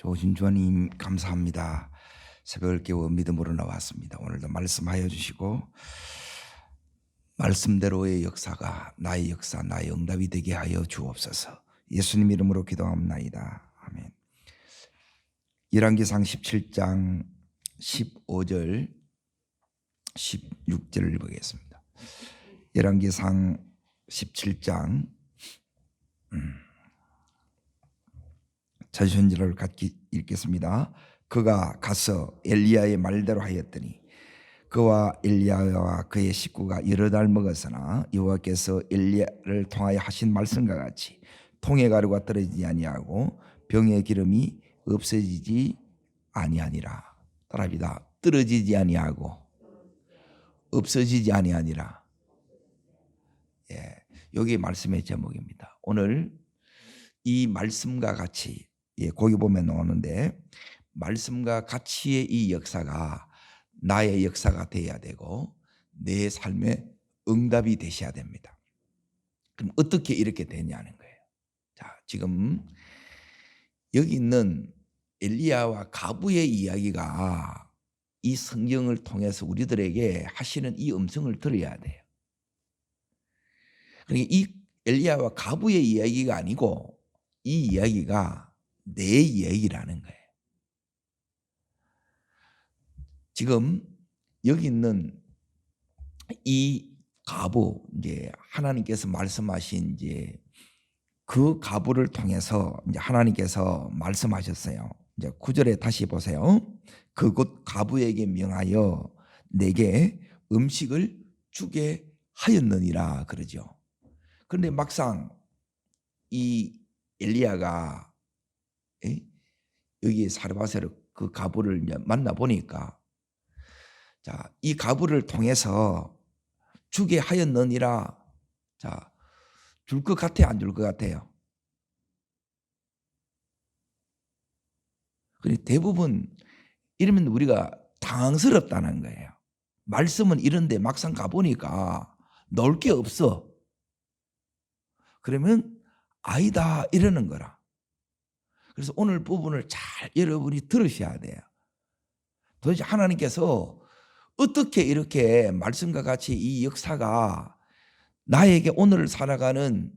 좋으신 주님 감사합니다. 새벽을 깨워 믿음으로 나왔습니다. 오늘도 말씀하여 주시고 말씀대로의 역사가 나의 역사, 나의 응답이 되게 하여 주옵소서. 예수님 이름으로 기도합나이다. 아멘. 열왕기상 17장 15절 16절을 보겠습니다. 열왕기상 17장 자신지를 같이 읽겠습니다. 그가 가서 엘리야의 말대로 하였더니 그와 엘리야와 그의 식구가 여러 달 먹었으나 여호와께서 엘리야를 통하여 하신 말씀과 같이 통의 가루가 떨어지지 아니하고 병의 기름이 없어지지 아니하니라. 따라합니다. 떨어지지 아니하고 없어지지 아니하니라. 여기 말씀의 제목입니다. 오늘 이 말씀과 같이 거기 보면 나오는데 말씀과 같이의 이 역사가 나의 역사가 되어야 되고 내 삶의 응답이 되셔야 됩니다. 그럼 어떻게 이렇게 되냐는 거예요. 자, 지금 여기 있는 엘리야와 가부의 이야기가 이 성경을 통해서 우리들에게 하시는 이 음성을 들어야 돼요. 그러니까 이 엘리야와 가부의 이야기가 아니고 이 이야기가 내 이야기라는 거예요. 지금 여기 있는 이 가부, 이제 하나님께서 말씀하신 이제 그 가부를 통해서 이제 하나님께서 말씀하셨어요. 이제 9절에 다시 보세요. 그곳 가부에게 명하여 내게 음식을 주게 하였느니라 그러죠. 그런데 막상 이 엘리야가 여기 사르밧을 그 가부를 만나 보니까 자, 이 가부를 통해서 주게 하였느니라. 자, 줄 것 같아요, 안 줄 것 같아요? 그런데 대부분 이러면 우리가 당황스럽다는 거예요. 말씀은 이런데 막상 가보니까 넣을 게 없어. 그러면 아니다 이러는 거라. 그래서 오늘 부분을 잘 여러분이 들으셔야 돼요. 도대체 하나님께서 어떻게 이렇게 말씀과 같이 이 역사가 나에게 오늘을 살아가는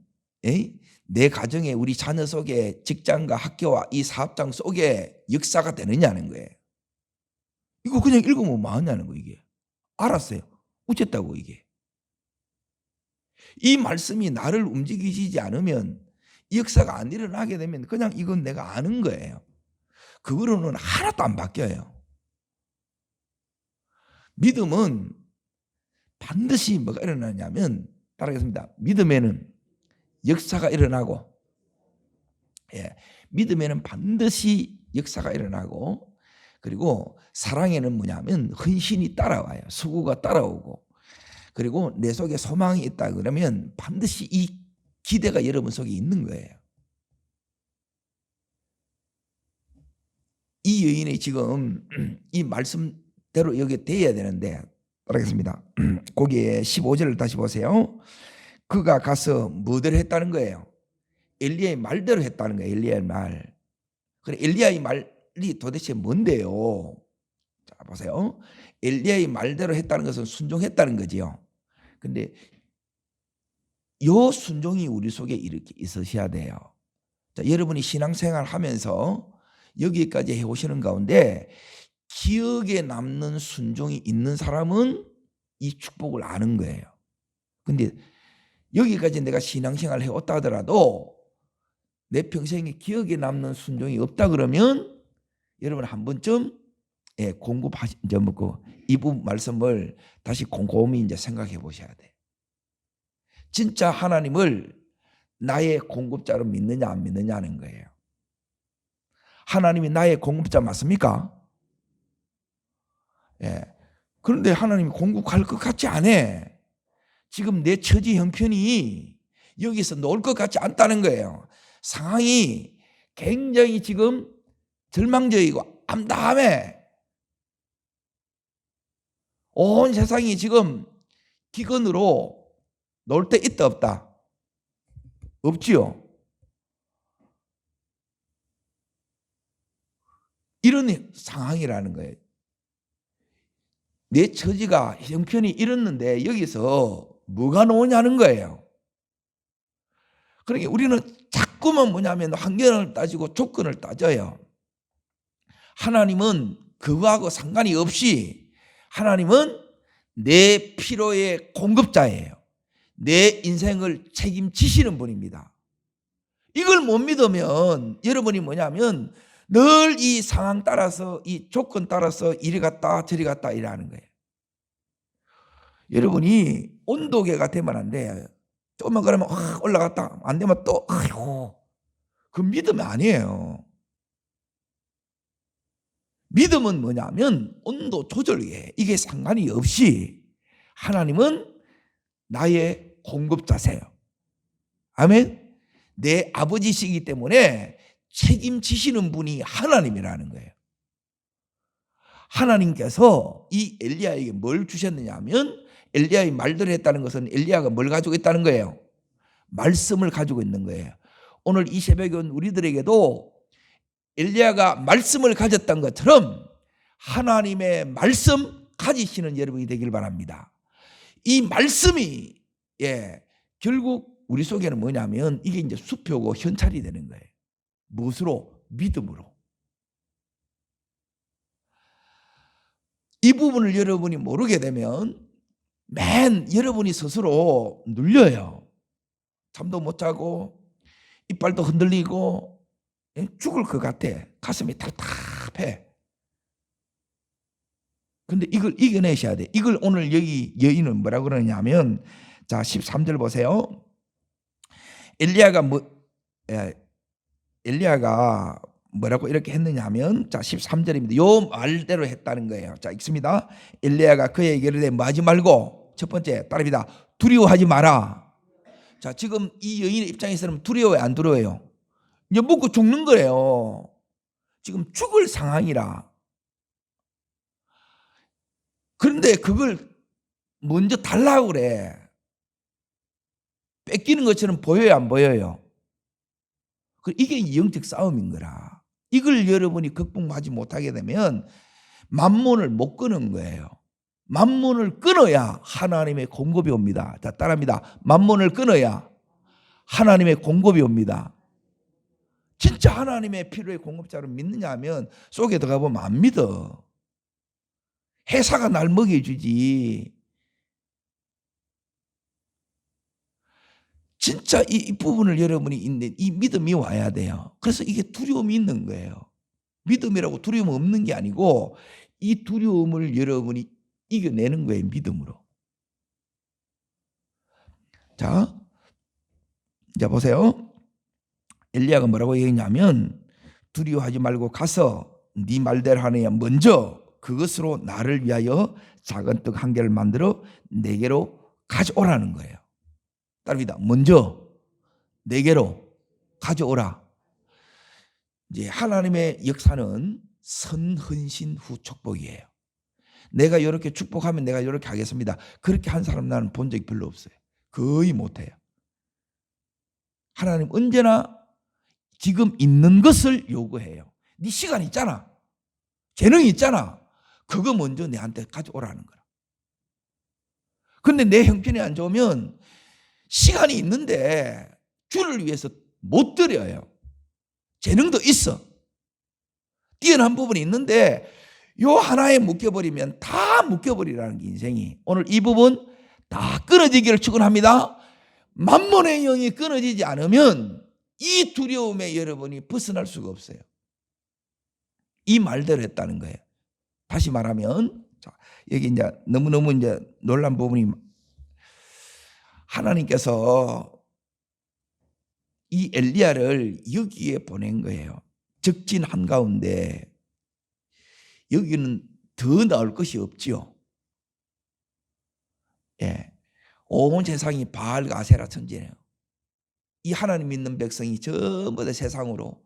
내 가정에 우리 자녀 속에 직장과 학교와 이 사업장 속에 역사가 되느냐는 거예요. 이거 그냥 읽으면 뭐하냐는 거예요. 이게 알았어요. 어쨌다고 이게. 이 말씀이 나를 움직이지 않으면 이 역사가 안 일어나게 되면 그냥 이건 내가 아는 거예요. 그거로는 하나도 안 바뀌어요. 믿음은 반드시 뭐가 일어나냐면 따라하겠습니다. 믿음에는 역사가 일어나고 믿음에는 반드시 역사가 일어나고 그리고 사랑에는 뭐냐면 헌신이 따라와요. 수고가 따라오고 그리고 내 속에 소망이 있다 그러면 반드시 이 기대가 여러분 속에 있는 거예요. 이 여인이 지금 이 말씀대로 여기 돼야 되는데 따라하겠습니다. 거기에 15절을 다시 보세요. 그가 가서 뭐대로 했다는 거예요? 엘리야의 말대로 했다는 거예요. 엘리야의 말. 그래 엘리야의 말이 도대체 뭔데요? 자 보세요. 엘리야의 말대로 했다는 것은 순종했다는 거지요. 근데 요 순종이 우리 속에 이렇게 있으셔야 돼요. 자, 여러분이 신앙생활 하면서 여기까지 해오시는 가운데 기억에 남는 순종이 있는 사람은 이 축복을 아는 거예요. 근데 여기까지 내가 신앙생활을 해왔다 하더라도 내 평생에 기억에 남는 순종이 없다 그러면 여러분 한 번쯤 공급하시 이제 먹고 이 부분 말씀을 다시 곰곰이 이제 생각해 보셔야 돼. 진짜 하나님을 나의 공급자로 믿느냐 안 믿느냐 하는 거예요. 하나님이 나의 공급자 맞습니까? 그런데 하나님이 공급할 것 같지 않아. 지금 내 처지 형편이 여기서 놓을 것 같지 않다는 거예요. 상황이 굉장히 지금 절망적이고 암담해. 온 세상이 지금 기근으로 놓을 데 있다 없다? 없지요. 이런 상황이라는 거예요. 내 처지가 형편이 이렇는데 여기서 뭐가 나오냐는 거예요. 그러니까 우리는 자꾸만 뭐냐면 환경을 따지고 조건을 따져요. 하나님은 그거하고 상관이 없이 하나님은 내 필요의 공급자예요. 내 인생을 책임지시는 분입니다. 이걸 못 믿으면 여러분이 뭐냐면 늘 이 상황 따라서 이 조건 따라서 이리 갔다 저리 갔다 이러는 거예요. 여러분이 온도계가 되면 안 돼. 조금만 그러면 올라갔다 안 되면 또 아이고 그 믿음이 아니에요. 믿음은 뭐냐면 온도 조절이에요. 이게 상관이 없이 하나님은 나의 공급자세요. 아멘. 내 아버지시기 때문에 책임지시는 분이 하나님이라는 거예요. 하나님께서 이 엘리야에게 뭘 주셨느냐 하면 엘리야의 말대로 했다는 것은 엘리야가 뭘 가지고 있다는 거예요? 말씀을 가지고 있는 거예요. 오늘 이 새벽은 우리들에게도 엘리야가 말씀을 가졌던 것처럼 하나님의 말씀 가지시는 여러분이 되길 바랍니다. 이 말씀이 결국 우리 속에는 뭐냐면 이게 이제 수표고 현찰이 되는 거예요. 무엇으로? 믿음으로. 이 부분을 여러분이 모르게 되면 맨 여러분이 스스로 눌려요. 잠도 못 자고 이빨도 흔들리고 죽을 것 같아. 가슴이 답답해. 근데 이걸 이겨내셔야 돼. 이걸 오늘 여기 여인은 뭐라 그러냐면 자 13절 보세요. 엘리야가 뭐라고 이렇게 했느냐 하면 자 13절입니다. 요 말대로 했다는 거예요. 자 읽습니다. 엘리야가 그에게 이르되 뭐 하지 말고 첫 번째 따릅니다. 두려워하지 마라. 자 지금 이 여인의 입장에서는 두려워요 안 두려워요? 이제 먹고 죽는 거예요. 지금 죽을 상황이라. 그런데 그걸 먼저 달라고 그래. 뺏기는 것처럼 보여요 안 보여요? 이게 영적 싸움인 거라. 이걸 여러분이 극복하지 못하게 되면 만몬을 못 끄는 거예요. 만몬을 끊어야 하나님의 공급이 옵니다. 자 따라합니다. 만몬을 끊어야 하나님의 공급이 옵니다. 진짜 하나님의 필요의 공급자를 믿느냐 하면 속에 들어가 보면 안 믿어. 회사가 날 먹여주지. 진짜 이 부분을 여러분이 있는 이 믿음이 와야 돼요. 그래서 이게 두려움이 있는 거예요. 믿음이라고 두려움 없는 게 아니고 이 두려움을 여러분이 이겨내는 거예요. 믿음으로. 자 보세요. 엘리야가 뭐라고 얘기했냐면 두려워하지 말고 가서 네 말대로 하느냐 먼저 그것으로 나를 위하여 작은 떡 한 개를 만들어 내게로 가져오라는 거예요. 따릅니다. 먼저 내게로 가져오라. 이제 하나님의 역사는 선헌신 후 축복이에요. 내가 이렇게 축복하면 내가 이렇게 하겠습니다. 그렇게 한 사람 나는 본 적이 별로 없어요. 거의 못해요. 하나님 언제나 지금 있는 것을 요구해요. 네 시간 있잖아. 재능이 있잖아. 그거 먼저 내한테 가져오라는 거라. 근데 내 형편이 안 좋으면 시간이 있는데 주를 위해서 못 드려요. 재능도 있어. 뛰어난 부분이 있는데 요 하나에 묶여버리면 다 묶여버리라는 게 인생이. 오늘 이 부분 다 끊어지기를 축원합니다. 만몬의 영이 끊어지지 않으면 이 두려움에 여러분이 벗어날 수가 없어요. 이 말대로 했다는 거예요. 다시 말하면 여기 이제 너무너무 이제 놀란 부분이 하나님께서 이 엘리야를 여기에 보낸 거예요. 적진 한가운데 여기는 더 나을 것이 없지요. 온 세상이 바알과 아세라 천지예요. 이 하나님 믿는 백성이 전부 다 세상으로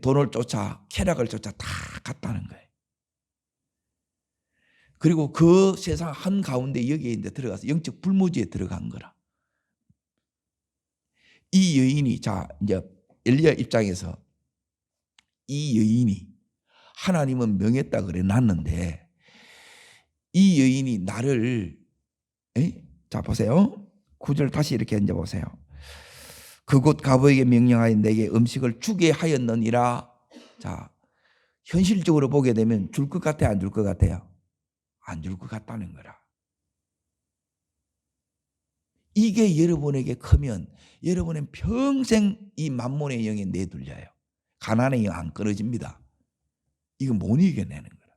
돈을 쫓아 쾌락을 쫓아 다 갔다는 거예요. 그리고 그 세상 한가운데 여기에 이제 들어가서 영적 불모지에 들어간 거라. 이 여인이 이제 엘리야 입장에서 이 여인이 하나님은 명했다 그래 놨는데 이 여인이 나를 자 보세요. 9절 다시 이렇게 앉아 보세요. 그곳 가보에게 명령하여 내게 음식을 주게 하였느니라. 자, 현실적으로 보게 되면 줄 것 같아요, 안 줄 것 같아요? 안 줄 것 같다는 거라. 이게 여러분에게 크면 여러분은 평생 이 만몬의 영에 내둘려요. 가난의 영 안 끊어집니다. 이거 못 이겨내는 거라.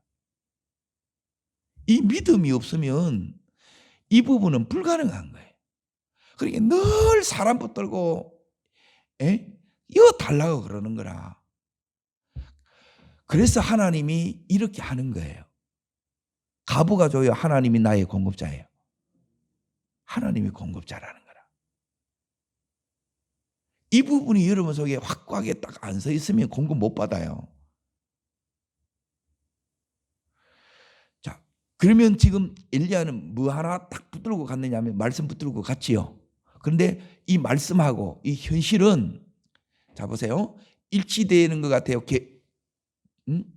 이 믿음이 없으면 이 부분은 불가능한 거예요. 그러니까 늘 사람 붙들고 이거 달라고 그러는 거라. 그래서 하나님이 이렇게 하는 거예요. 가부가 줘요. 하나님이 나의 공급자예요. 하나님이 공급자라는 거라. 이 부분이 여러분 속에 확고하게 딱 안 서 있으면 공급 못 받아요. 자, 그러면 지금 엘리야는 뭐 하나 딱 붙들고 갔느냐 하면 말씀 붙들고 갔지요. 그런데 이 말씀하고 이 현실은 자 보세요. 일치되는 것 같아요.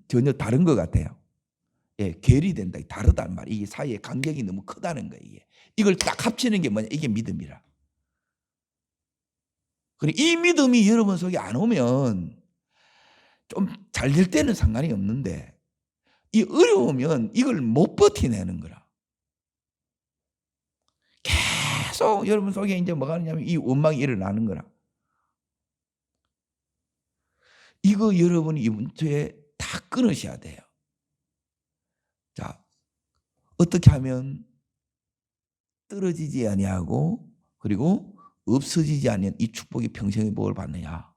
전혀 다른 것 같아요. 예, 괴리된다. 다르단 말이에요. 이게 사이에 간격이 너무 크다는 거예요. 이걸 딱 합치는 게 뭐냐? 이게 믿음이라. 그리고 이 믿음이 여러분 속에 안 오면 좀 잘 될 때는 상관이 없는데 이 어려우면 이걸 못 버티내는 거라. 계속 여러분 속에 이제 뭐가 있냐면 이 원망이 일어나는 거라. 이거 여러분이 이번 주에 다 끊으셔야 돼요. 자, 어떻게 하면 떨어지지 아니하고 그리고 없어지지 않는 이 축복이 평생의 복을 받느냐.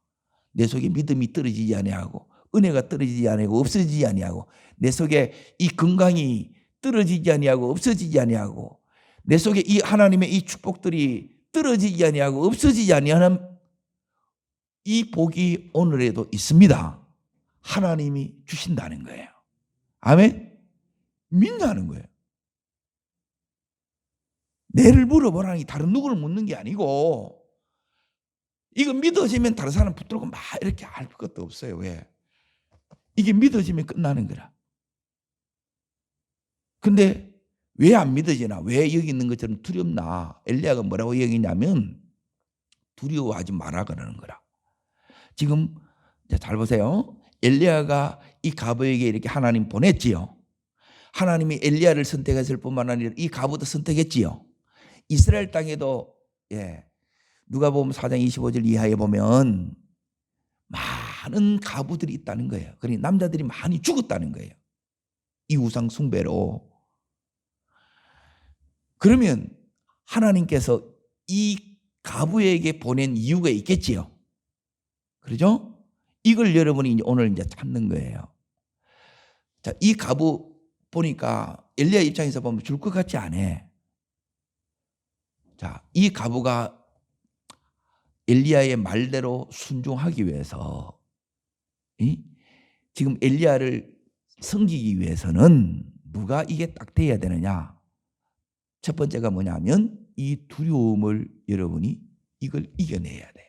내 속에 믿음이 떨어지지 아니하고 은혜가 떨어지지 아니하고 없어지지 아니하고 내 속에 이 건강이 떨어지지 아니하고 없어지지 아니하고 내 속에 이 하나님의 이 축복들이 떨어지지 아니하고 없어지지 아니하는 이 복이 오늘에도 있습니다. 하나님이 주신다는 거예요. 아멘? 믿는다는 거예요. 내를 물어보라니 다른 누구를 묻는 게 아니고 이거 믿어지면 다른 사람 붙들고 막 이렇게 할 것도 없어요. 왜? 이게 믿어지면 끝나는 거라. 근데 왜 안 믿어지나? 왜 여기 있는 것처럼 두렵나? 엘리야가 뭐라고 얘기냐면 두려워하지 마라 그러는 거라. 지금 잘 보세요. 엘리야가 이 가부에게 이렇게 하나님 보냈지요. 하나님이 엘리야를 선택했을 뿐만 아니라 이 가부도 선택했지요. 이스라엘 땅에도 누가복음 4장 25절 이하에 보면 많은 가부들이 있다는 거예요. 그러니 남자들이 많이 죽었다는 거예요. 이 우상 숭배로. 그러면 하나님께서 이 가부에게 보낸 이유가 있겠지요. 그렇죠? 이걸 여러분이 오늘 이제 찾는 거예요. 자, 이 가부 보니까 엘리야 입장에서 보면 줄 것 같지 않아. 자, 이 가부가 엘리야의 말대로 순종하기 위해서 지금 엘리야를 섬기기 위해서는 뭐가 이게 딱 돼야 되느냐? 첫 번째가 뭐냐면 이 두려움을 여러분이 이걸 이겨내야 돼요.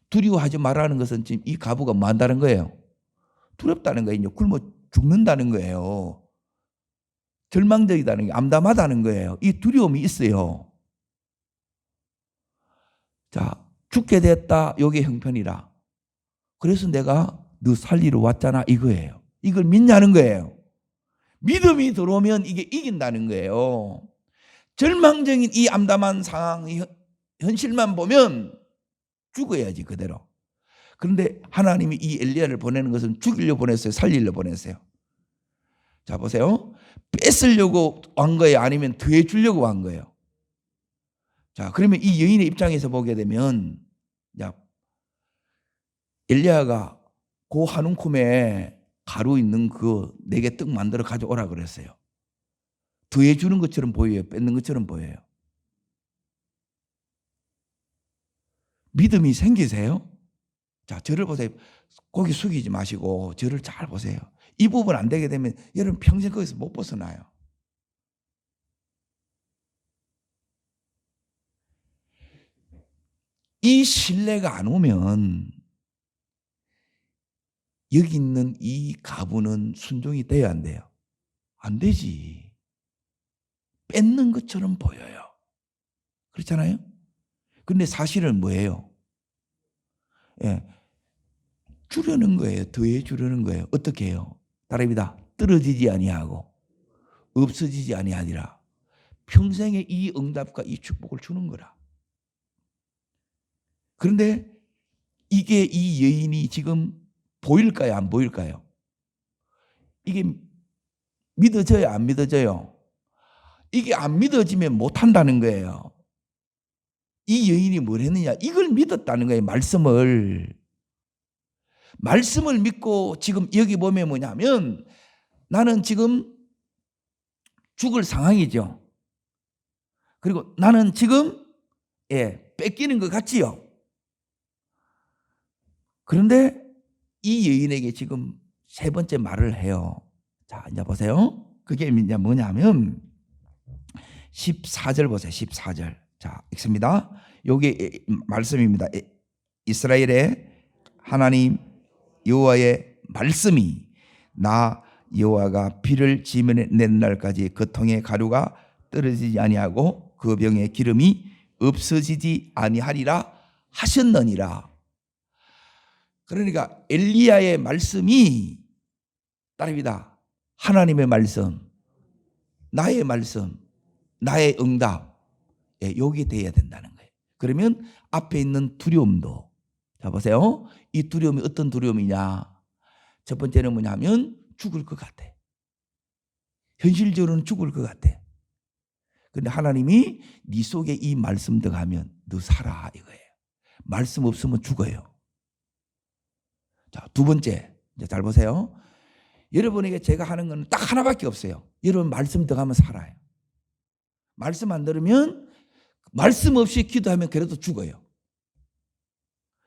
두려워하지 말라는 것은 지금 이 가부가 뭐 한다는 거예요? 두렵다는 거예요. 굶어 죽는다는 거예요. 절망적이다는 게 암담하다는 거예요. 이 두려움이 있어요. 자, 죽게 됐다. 요게 형편이라. 그래서 내가 너 살리러 왔잖아 이거예요. 이걸 믿냐는 거예요. 믿음이 들어오면 이게 이긴다는 거예요. 절망적인 이 암담한 상황, 현실만 보면 죽어야지 그대로. 그런데 하나님이 이 엘리야를 보내는 것은 죽이려 보냈어요? 살리려 보냈어요? 자 보세요. 뺏으려고 한 거예요? 아니면 더해 주려고 한 거예요? 자 그러면 이 여인의 입장에서 보게 되면 엘리야가 그 한 움큼에 가루 있는 그 4개 떡 만들어 가져오라 그랬어요. 더해 주는 것처럼 보여요? 뺏는 것처럼 보여요? 믿음이 생기세요? 자, 저를 보세요. 고개 숙이지 마시고 저를 잘 보세요. 이 부분 안 되게 되면 여러분 평생 거기서 못 벗어나요. 이 신뢰가 안 오면 여기 있는 이 가부는 순종이 돼야 안 돼요? 안 되지. 뺏는 것처럼 보여요. 그렇잖아요? 근데 사실은 뭐예요? 예, 주려는 거예요. 더해 주려는 거예요. 어떻게 해요? 따라합니다. 떨어지지 아니하고 없어지지 아니하니라. 평생에 이 응답과 이 축복을 주는 거라. 그런데 이게 이 여인이 지금 보일까요? 안 보일까요? 이게 믿어져요? 안 믿어져요? 이게 안 믿어지면 못한다는 거예요. 이 여인이 뭘 했느냐? 이걸 믿었다는 거예요. 말씀을 믿고 지금 여기 보면 뭐냐면 나는 지금 죽을 상황이죠. 그리고 나는 지금 뺏기는 것 같지요. 그런데 이 여인에게 지금 세 번째 말을 해요. 자, 이제 보세요. 그게 이제 뭐냐면 14절 보세요. 14절. 자, 읽습니다. 요게 말씀입니다. 이스라엘의 하나님 여호와의 말씀이 나 여호와가 비를 지면내는 날까지 그 통에 가루가 떨어지지 아니하고 그 병에 기름이 없어지지 아니하리라 하셨느니라. 그러니까 엘리야의 말씀이 따릅니다. 하나님의 말씀, 나의 말씀, 나의 응답, 여기 돼야 된다는 거예요. 그러면 앞에 있는 두려움도, 자 보세요. 이 두려움이 어떤 두려움이냐? 첫 번째는 뭐냐면 죽을 것 같아. 현실적으로는 죽을 것 같아. 그런데 하나님이 네 속에 이 말씀 들어가면 너 살아 이거예요. 말씀 없으면 죽어요. 자, 두 번째, 이제 잘 보세요. 여러분에게 제가 하는 건 딱 하나밖에 없어요. 여러분 말씀 들어가면 살아요. 말씀 안 들으면, 말씀 없이 기도하면 그래도 죽어요.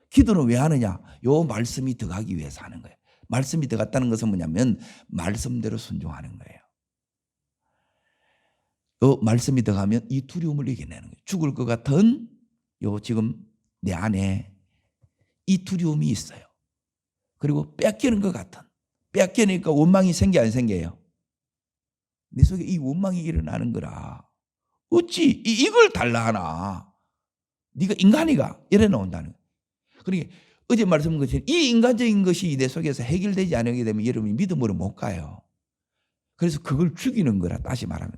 기도는 왜 하느냐? 요 말씀이 들어가기 위해서 하는 거예요. 말씀이 들어갔다는 것은 뭐냐면 말씀대로 순종하는 거예요. 요 말씀이 들어가면 이 두려움을 이겨내는 거예요. 죽을 것 같은 요 지금 내 안에 이 두려움이 있어요. 그리고 뺏기는 것 같은, 뺏기니까 원망이 생겨 안 생겨요? 내 속에 이 원망이 일어나는 거라. 어찌 이걸 달라 하나? 네가 인간이가 이래 나온다는 거예요. 그러니까 어제 말씀한 것처럼 이 인간적인 것이 내 속에서 해결되지 않게 되면 여러분이 믿음으로 못 가요. 그래서 그걸 죽이는 거라. 다시 말하면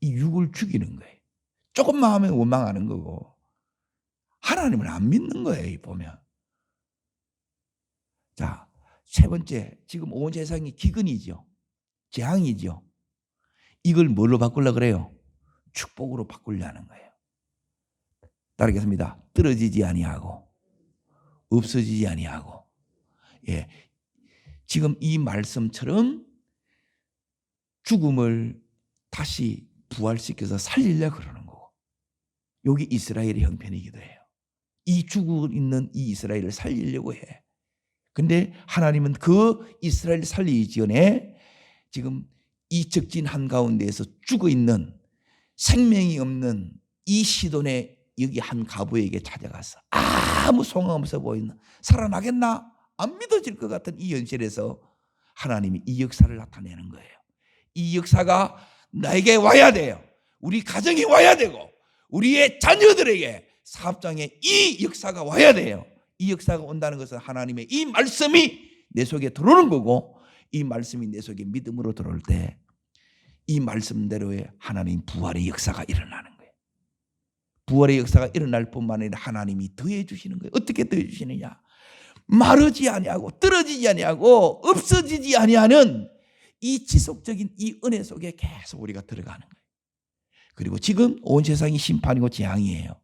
이 육을 죽이는 거예요. 조금만 하면 원망하는 거고 하나님을 안 믿는 거예요. 보면. 자, 세 번째, 지금 온 세상이 기근이죠. 재앙이죠. 이걸 뭘로 바꾸려고 그래요? 축복으로 바꾸려는 거예요. 따르겠습니다. 떨어지지 아니하고 없어지지 아니하고. 예, 지금 이 말씀처럼 죽음을 다시 부활시켜서 살리려고 그러는 거고. 여기 이스라엘의 형편이기도 해요. 이 죽어 있는 이 이스라엘을 살리려고 해. 근데 하나님은 그 이스라엘 살리기 전에 지금 이 적진 한가운데에서 죽어 있는 생명이 없는 이 시돈의 여기 한 가부에게 찾아가서 아무 소망 없어 보이는, 살아나겠나? 안 믿어질 것 같은 이 현실에서 하나님이 이 역사를 나타내는 거예요. 이 역사가 나에게 와야 돼요. 우리 가정에 와야 되고 우리의 자녀들에게 사업장에 이 역사가 와야 돼요. 이 역사가 온다는 것은 하나님의 이 말씀이 내 속에 들어오는 거고, 이 말씀이 내 속에 믿음으로 들어올 때 이 말씀대로의 하나님 부활의 역사가 일어나는 거예요. 부활의 역사가 일어날 뿐만 아니라 하나님이 더해 주시는 거예요. 어떻게 더해 주시느냐? 마르지 아니하고 떨어지지 아니하고 없어지지 아니하는 이 지속적인 이 은혜 속에 계속 우리가 들어가는 거예요. 그리고 지금 온 세상이 심판이고 재앙이에요.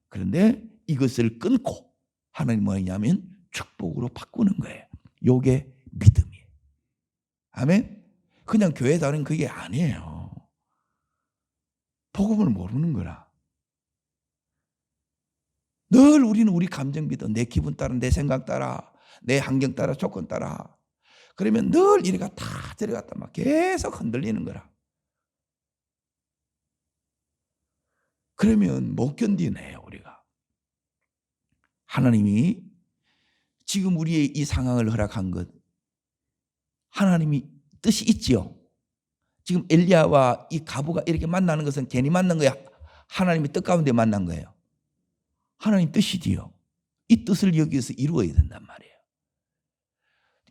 그런데 이것을 끊고 하나님 뭐냐면 축복으로 바꾸는 거예요. 요게 믿음이에요. 아멘. 그냥 교회 다니는 그게 아니에요. 복음을 모르는 거라. 늘 우리는 우리 감정 믿어. 내 기분 따라, 내 생각 따라, 내 환경 따라, 조건 따라. 그러면 늘 이래가 다 들어갔다 막 계속 흔들리는 거라. 그러면 못 견디네요, 우리가. 하나님이 지금 우리의 이 상황을 허락한 것 하나님이 뜻이 있지요. 지금 엘리야와 이 가부가 이렇게 만나는 것은 괜히 만난 거야. 하나님의 뜻 가운데 만난 거예요. 하나님 뜻이지요. 이 뜻을 여기에서 이루어야 된단 말이에요.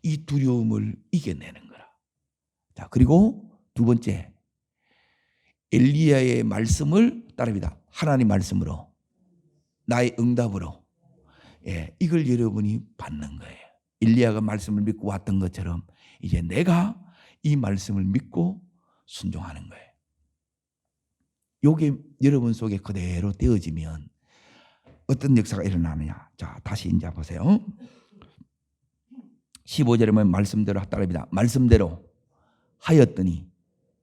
이 두려움을 이겨내는 거라. 자, 그리고 두 번째, 엘리야의 말씀을 따릅니다. 하나님 말씀으로, 나의 응답으로. 예, 이걸 여러분이 받는 거예요. 엘리야가 말씀을 믿고 왔던 것처럼 이제 내가 이 말씀을 믿고 순종하는 거예요. 이게 여러분 속에 그대로 떼어지면 어떤 역사가 일어나느냐. 자, 다시 이제 보세요. 15절에 보면 말씀대로 따릅니다. 말씀대로 하였더니.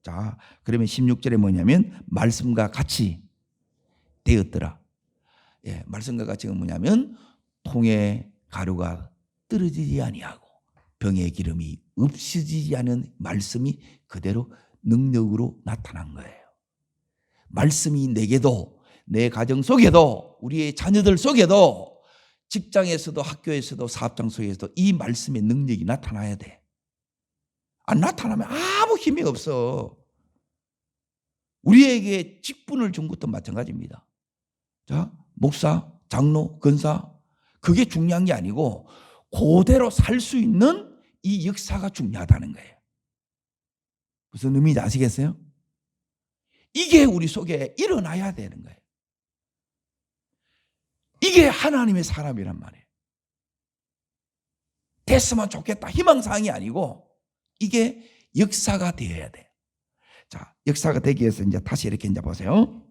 자, 그러면 16절에 뭐냐면 말씀과 같이 되었더라. 예, 말씀과 같이가 뭐냐면 통에 가루가 떨어지지 아니하고 병의 기름이 없어지지 않은 말씀이 그대로 능력으로 나타난 거예요. 말씀이 내게도, 내 가정 속에도, 우리의 자녀들 속에도, 직장에서도 학교에서도 사업장 속에서도 이 말씀의 능력이 나타나야 돼. 안 나타나면 아무 힘이 없어. 우리에게 직분을 준 것도 마찬가지입니다. 자, 목사, 장로, 권사, 그게 중요한 게 아니고 그대로 살 수 있는 이 역사가 중요하다는 거예요. 무슨 의미인지 아시겠어요? 이게 우리 속에 일어나야 되는 거예요. 이게 하나님의 사람이란 말이에요. 됐으면 좋겠다 희망사항이 아니고 이게 역사가 되어야 돼요. 자, 역사가 되기 위해서 이제 다시 이렇게 이제 보세요.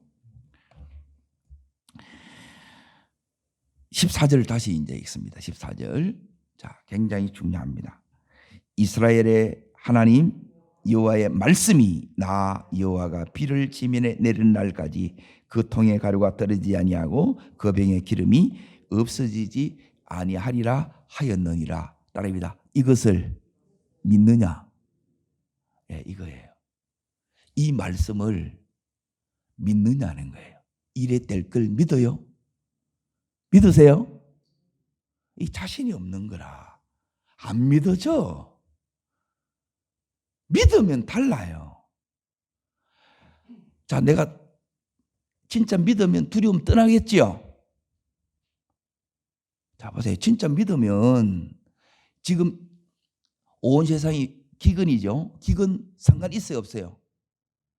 14절 다시 이제 읽습니다. 14절. 자, 굉장히 중요합니다. 이스라엘의 하나님 여호와의 말씀이 나 여호와가 비를 지면에 내리는 날까지 그 통에 가루가 떨어지지 아니하고 그 병에 기름이 없어지지 아니하리라 하였느니라. 따라합니다. 이것을 믿느냐? 예, 이거예요. 이 말씀을 믿느냐는 거예요. 이래 될 걸 믿어요? 믿으세요? 이 자신이 없는 거라. 안 믿어져. 믿으면 달라요. 자, 내가 진짜 믿으면 두려움 떠나겠지요? 자, 보세요. 진짜 믿으면 지금 온 세상이 기근이죠. 기근 상관 있어요, 없어요?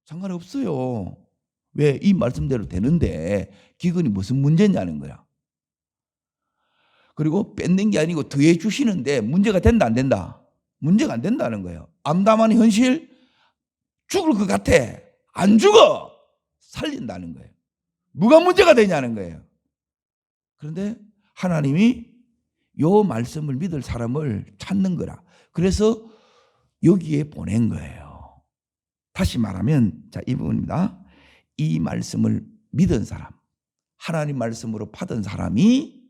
상관없어요. 왜? 이 말씀대로 되는데 기근이 무슨 문제냐는 거야. 그리고 뺏는 게 아니고 더해 주시는데 문제가 된다 안 된다? 문제가 안 된다는 거예요. 암담한 현실, 죽을 것 같아. 안 죽어. 살린다는 거예요. 뭐가 문제가 되냐는 거예요. 그런데 하나님이 요 말씀을 믿을 사람을 찾는 거라. 그래서 여기에 보낸 거예요. 다시 말하면 자, 이 부분입니다. 이 말씀을 믿은 사람, 하나님 말씀으로 받은 사람이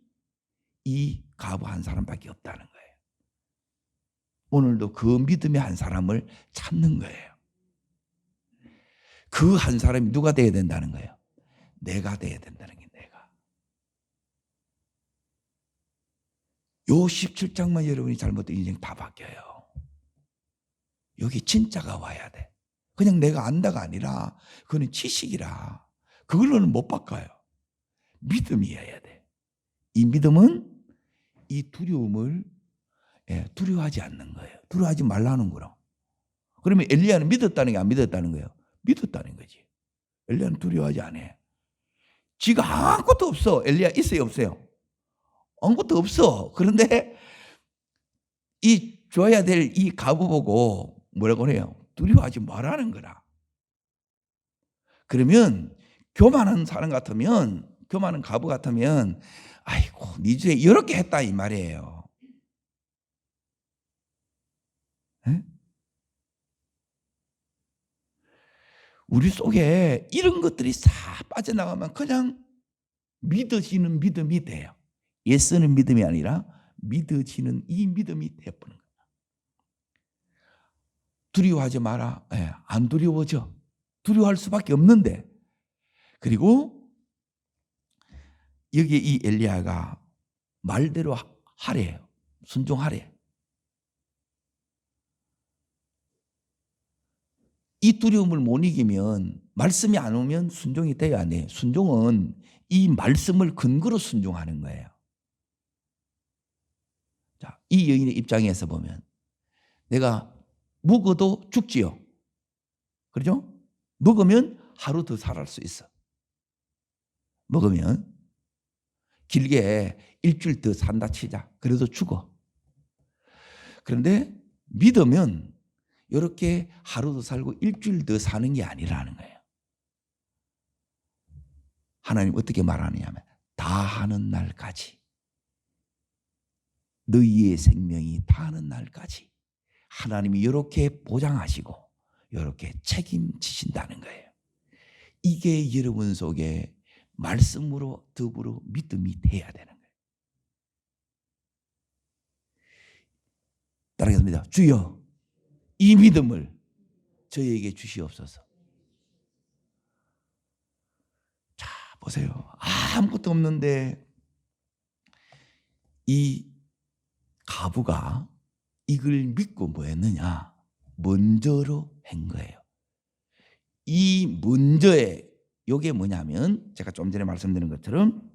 이 가부 한 사람밖에 없다는 거예요. 오늘도 그 믿음의 한 사람을 찾는 거예요. 그 한 사람이 누가 돼야 된다는 거예요? 내가 돼야 된다는 게 내가. 요 17장만 여러분이 잘못된 인생 다 바뀌어요. 여기 진짜가 와야 돼. 그냥 내가 안다가 아니라 그거는 지식이라. 그걸로는 못 바꿔요. 믿음이어야 돼. 이 믿음은 이 두려움을 두려워하지 않는 거예요. 두려워하지 말라는 거라. 그러면 엘리야는 믿었다는 게 안 믿었다는 거예요? 믿었다는 거지. 엘리야는 두려워하지 않아. 지가 아무것도 없어. 엘리야 있어요, 없어요? 아무것도 없어. 그런데 이 줘야 될 이 가부 보고 뭐라고 해요? 두려워하지 말라는 거라. 그러면 교만한 사람 같으면, 교만한 가부 같으면 아이고 네 주에 이렇게 했다 이 말이에요. 에? 우리 속에 이런 것들이 싹 빠져나가면 그냥 믿어지는 믿음이 돼요. 예쓰는 믿음이 아니라 믿어지는 이 믿음이 되어버리는 거예요. 두려워하지 마라. 안 두려워져. 두려워할 수밖에 없는데. 그리고 여기에 이 엘리야가 말대로 하래요. 순종하래. 이 두려움을 못 이기면 말씀이 안 오면 순종이 돼야 안 돼요. 순종은 이 말씀을 근거로 순종하는 거예요. 자, 이 여인의 입장에서 보면 내가 먹어도 죽지요. 그렇죠? 먹으면 하루 더 살아갈 수 있어. 먹으면 길게 일주일 더 산다 치자. 그래도 죽어. 그런데 믿으면 이렇게 하루 더 살고 일주일 더 사는 게 아니라는 거예요. 하나님 어떻게 말하느냐면 다 하는 날까지, 너희의 생명이 다하는 날까지 하나님이 이렇게 보장하시고 이렇게 책임지신다는 거예요. 이게 여러분 속에 말씀으로 더불어 믿음이 돼야 되는 거예요. 따라하겠습니다. 주여, 이 믿음을 저희에게 주시옵소서. 자, 보세요. 아무것도 없는데 이 가부가 이걸 믿고 뭐 했느냐? 먼저로 한 거예요. 이 먼저에 이게 뭐냐면 제가 좀 전에 말씀드린 것처럼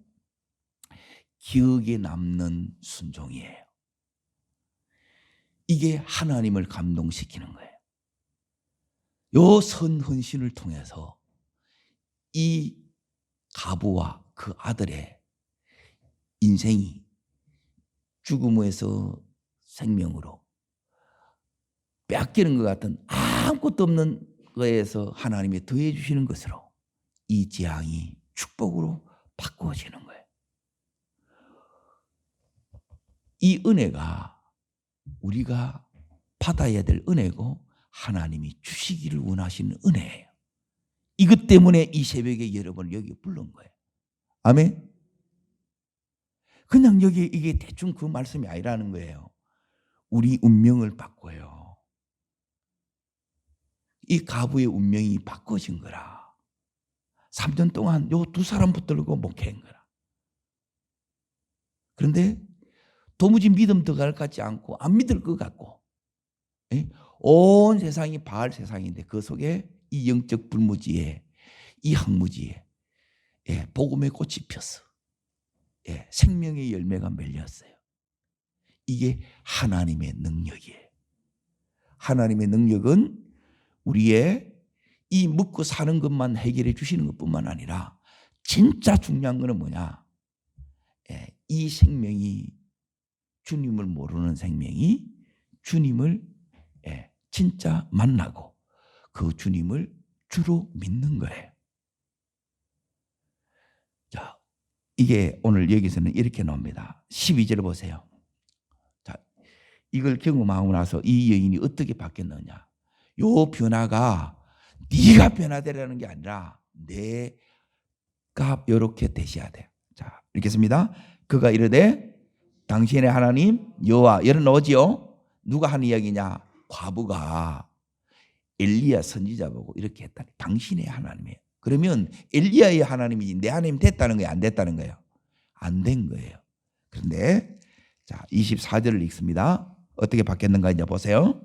기억에 남는 순종이에요. 이게 하나님을 감동시키는 거예요. 요 선헌신을 통해서 이 가부와 그 아들의 인생이 죽음에서 생명으로 빼앗기는 것 같은 아무것도 없는 거에서 하나님이 더해 주시는 것으로 이 재앙이 축복으로 바꾸어지는 거예요. 이 은혜가 우리가 받아야 될 은혜고 하나님이 주시기를 원하시는 은혜예요. 이것 때문에 이 새벽에 여러분을 여기 부른 거예요. 아멘. 그냥 여기 이게 대충 그 말씀이 아니라는 거예요. 우리 운명을 바꿔요. 이 가부의 운명이 바꿔진 거라. 3년 동안 요 두 사람 붙들고 목회한 거라. 그런데 도무지 믿음 들어갈 것 같지 않고 안 믿을 것 같고, 온 세상이 바알 세상인데 그 속에 이 영적 불무지에, 이 항무지에 복음의 꽃이 폈어. 생명의 열매가 맺렸어요. 이게 하나님의 능력이에요. 하나님의 능력은 우리의 이 먹고 사는 것만 해결해 주시는 것뿐만 아니라 진짜 중요한 것은 뭐냐? 이 생명이 주님을 모르는 생명이 주님을 진짜 만나고 그 주님을 주로 믿는 거예요. 자, 이게 오늘 여기서는 이렇게 나옵니다. 12절 보세요. 자, 이걸 경험하고 나서 이 여인이 어떻게 바뀌었느냐? 요 변화가 네가 변화되라는 게 아니라 내가 이렇게 되셔야 돼요. 자, 읽겠습니다. 그가 이르되 당신의 하나님 여호와, 이런 나오지요. 누가 하는 이야기냐? 과부가 엘리야 선지자 보고 이렇게 했다니. 당신의 하나님이에요. 그러면 엘리야의 하나님이 내 하나님 됐다는 거예요? 안 됐다는 거예요? 안 된 거예요. 그런데 자, 24절을 읽습니다. 어떻게 바뀌었는가 이제 보세요.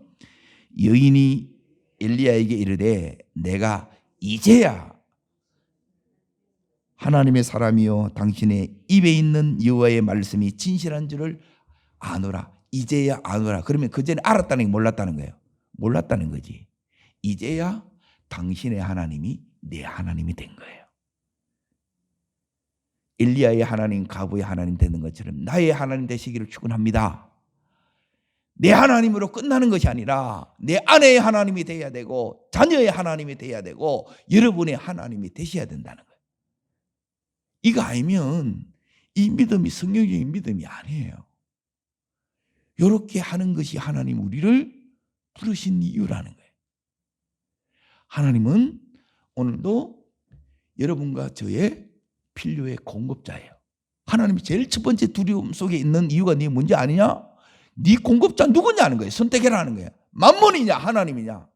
여인이 엘리야에게 이르되 내가 이제야 하나님의 사람이요 당신의 입에 있는 여호와의 말씀이 진실한 줄을 아노라. 이제야 아노라. 그러면 그 전에 알았다는 게 몰랐다는 거예요? 몰랐다는 거지. 이제야 당신의 하나님이 내 하나님이 된 거예요. 엘리야의 하나님, 가부의 하나님 되는 것처럼 나의 하나님 되시기를 축원합니다. 내 하나님으로 끝나는 것이 아니라 내 아내의 하나님이 되어야 되고 자녀의 하나님이 되어야 되고 여러분의 하나님이 되셔야 된다는 거예요. 이거 아니면 이 믿음이 성경적인 믿음이 아니에요. 이렇게 하는 것이 하나님 우리를 부르신 이유라는 거예요. 하나님은 오늘도 여러분과 저의 필요의 공급자예요. 하나님이 제일 첫 번째 두려움 속에 있는 이유가 네 문제 아니냐? 네 공급자 누구냐는 거예요. 선택해라는 거예요. 만몬이냐 하나님이냐.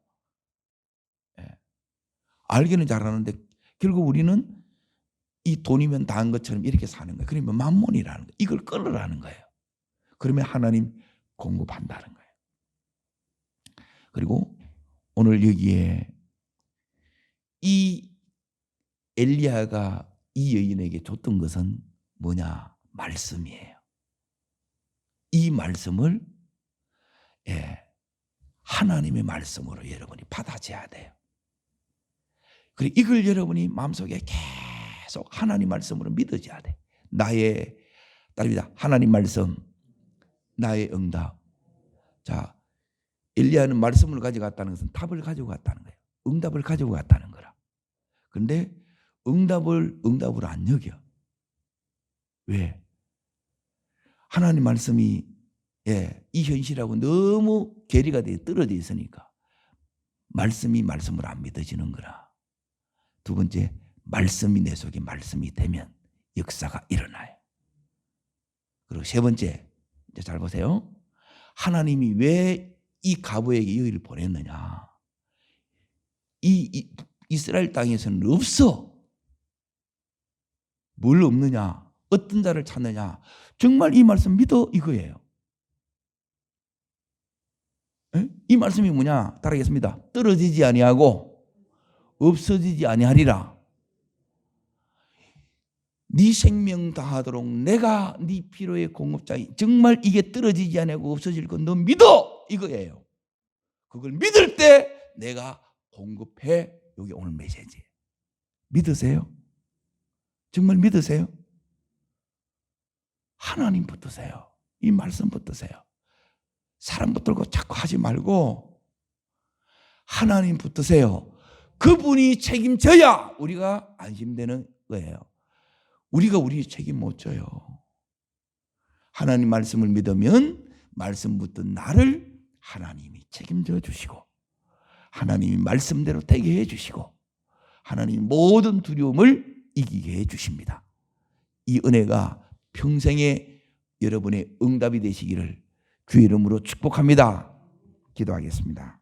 알기는 잘하는데 결국 우리는 이 돈이면 다한 것처럼 이렇게 사는 거예요. 그러면 만몬이라는 거예요. 이걸 끌으라는 거예요. 그러면 하나님 공급한다는 거예요. 그리고 오늘 여기에 이 엘리야가 이 여인에게 줬던 것은 뭐냐? 말씀이에요. 이 말씀을 하나님의 말씀으로 여러분이 받아줘야 돼요. 그리고 이걸 여러분이 마음속에 계속 하나님 말씀으로 믿어줘야 돼. 나의 딸입니다. 하나님 말씀, 나의 응답. 자, 엘리야는 말씀을 가져갔다는 것은 답을 가지고 갔다는 거예요. 응답을 가지고 갔다는 거라. 그런데 응답을 안 여겨. 왜? 하나님 말씀이 이 현실하고 너무 괴리가 돼 떨어져 있으니까 말씀이 말씀을 안 믿어지는 거라. 두 번째, 말씀이 내 속에 말씀이 되면 역사가 일어나요. 그리고 세 번째, 이제 잘 보세요. 하나님이 왜 이 과부에게 여인을 보냈느냐? 이 이스라엘 땅에서는 없어. 뭘 없느냐? 어떤 자를 찾느냐? 정말 이 말씀 믿어 이거예요. 이 말씀이 뭐냐? 따르겠습니다. 떨어지지 아니하고 없어지지 아니하리라. 네 생명 다하도록 내가 네 필요의 공급자이. 정말 이게 떨어지지 아니하고 없어질 건 너 믿어 이거예요. 그걸 믿을 때 내가 공급해. 여기 오늘 메시지. 믿으세요? 정말 믿으세요? 하나님 붙드세요. 이 말씀 붙드세요. 사람 붙들고 자꾸 하지 말고 하나님 붙드세요. 그분이 책임져야 우리가 안심되는 거예요. 우리가 우리 책임 못 져요. 하나님 말씀을 믿으면 말씀 붙든 나를 하나님이 책임져 주시고 하나님이 말씀대로 되게 해 주시고 하나님이 모든 두려움을 이기게 해 주십니다. 이 은혜가 평생에 여러분의 응답이 되시기를 주의 이름으로 축복합니다. 기도하겠습니다.